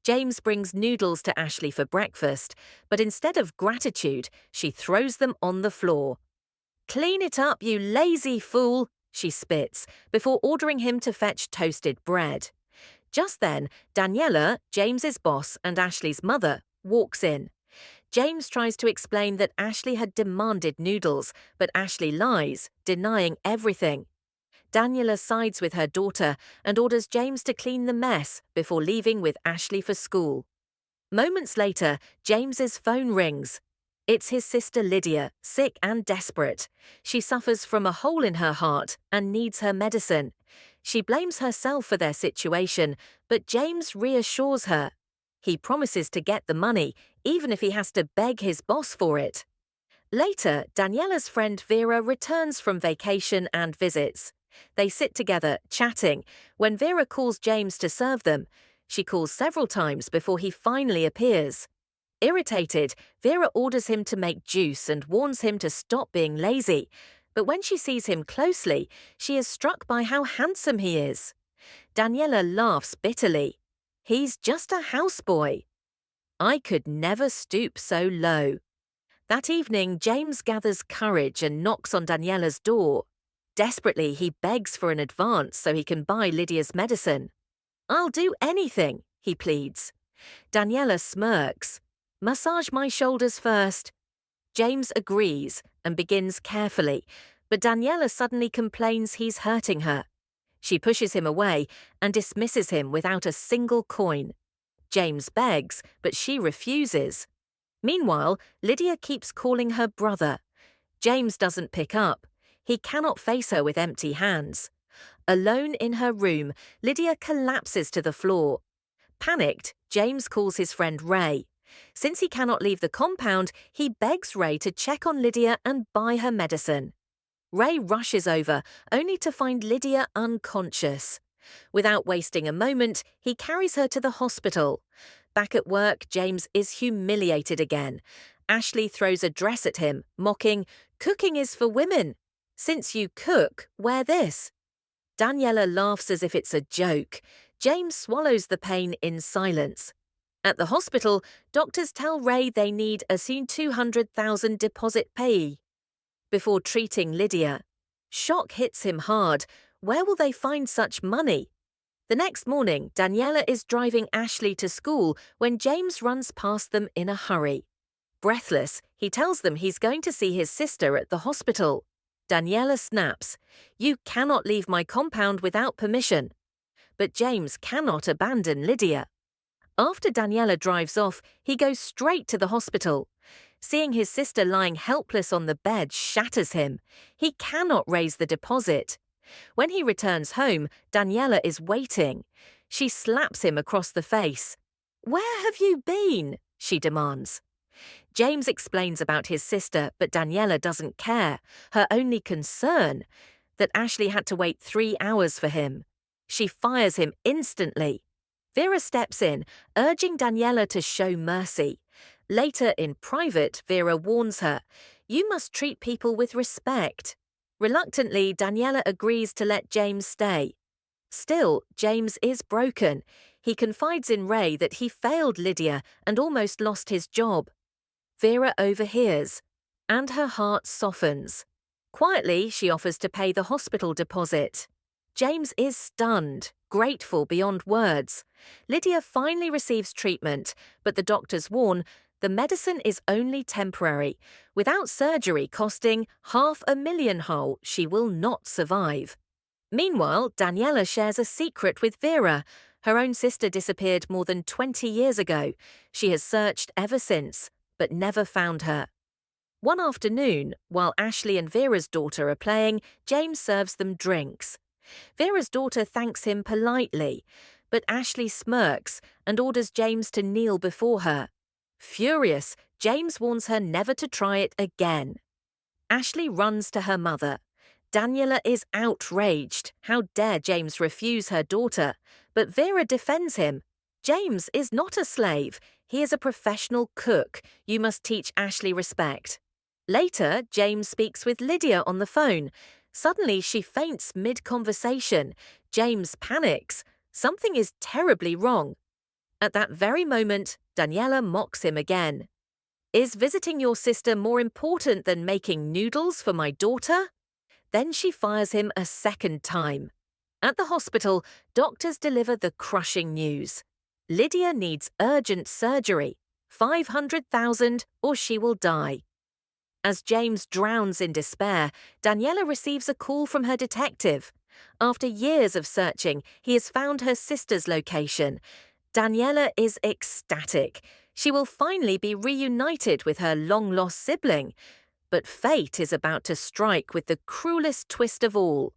James brings noodles to Ashley for breakfast, but instead of gratitude, she throws them on the floor. "Clean it up, you lazy fool," she spits, before ordering him to fetch toasted bread. Just then, Daniela, James's boss and Ashley's mother, walks in. James tries to explain that Ashley had demanded noodles, but Ashley lies, denying everything. Daniela sides with her daughter and orders James to clean the mess before leaving with Ashley for school. Moments later, James's phone rings. It's his sister Lydia, sick and desperate. She suffers from a hole in her heart and needs her medicine. She blames herself for their situation, but James reassures her. He promises to get the money, even if he has to beg his boss for it. Later, Daniela's friend Vera returns from vacation and visits. They sit together, chatting, when Vera calls James to serve them. She calls several times before he finally appears. Irritated, Vera orders him to make juice and warns him to stop being lazy. But when she sees him closely, she is struck by how handsome he is. Daniela laughs bitterly. "He's just a houseboy." I could never stoop so low. That evening, James gathers courage and knocks on Daniela's door. Desperately, he begs for an advance so he can buy Lydia's medicine. "I'll do anything," he pleads. Daniela smirks. "Massage my shoulders first." James agrees and begins carefully, but Daniela suddenly complains he's hurting her. She pushes him away and dismisses him without a single coin. James begs, but she refuses. Meanwhile, Lydia keeps calling her brother. James doesn't pick up. He cannot face her with empty hands. Alone in her room, Lydia collapses to the floor. Panicked, James calls his friend Ray. Since he cannot leave the compound, he begs Ray to check on Lydia and buy her medicine. Ray rushes over, only to find Lydia unconscious. Without wasting a moment, he carries her to the hospital. Back at work, James is humiliated again. Ashley throws a dress at him, mocking, "Cooking is for women. Since you cook, wear this." Daniela laughs as if it's a joke. James swallows the pain in silence. At the hospital, doctors tell Ray they need a soon 200,000 deposit pay before treating Lydia. Shock hits him hard. Where will they find such money? The next morning, Daniela is driving Ashley to school when James runs past them in a hurry. Breathless, he tells them he's going to see his sister at the hospital. Daniela snaps, "You cannot leave my compound without permission." But James cannot abandon Lydia. After Daniela drives off, he goes straight to the hospital. Seeing his sister lying helpless on the bed shatters him. He cannot raise the deposit. When he returns home, Daniela is waiting. She slaps him across the face. "Where have you been?" she demands. James explains about his sister, but Daniela doesn't care. Her only concern, that Ashley had to wait 3 hours for him. She fires him instantly. Vera steps in, urging Daniela to show mercy. Later, in private, Vera warns her, "You must treat people with respect." Reluctantly, Daniela agrees to let James stay. Still, James is broken. He confides in Ray that he failed Lydia and almost lost his job. Vera overhears, and her heart softens. Quietly, she offers to pay the hospital deposit. James is stunned, grateful beyond words. Lydia finally receives treatment, but the doctors warn the medicine is only temporary. Without surgery costing $500,000 whole, she will not survive. Meanwhile, Daniela shares a secret with Vera. Her own sister disappeared more than 20 years ago. She has searched ever since, but never found her. One afternoon, while Ashley and Vera's daughter are playing, James serves them drinks. Vera's daughter thanks him politely, but Ashley smirks and orders James to kneel before her. Furious, James warns her never to try it again. Ashley runs to her mother. Daniela is outraged. How dare James refuse her daughter? But Vera defends him. "James is not a slave. He is a professional cook. You must teach Ashley respect." Later, James speaks with Lydia on the phone. Suddenly, she faints mid-conversation. James panics. Something is terribly wrong. At that very moment, Daniela mocks him again. Is visiting your sister more important than making noodles for my daughter? Then she fires him a second time. At the hospital, doctors deliver the crushing news. Lydia needs urgent surgery, 500,000 or she will die. As James drowns in despair, Daniela receives a call from her detective. After years of searching, he has found her sister's location. Daniela is ecstatic. She will finally be reunited with her long-lost sibling. But fate is about to strike with the cruelest twist of all.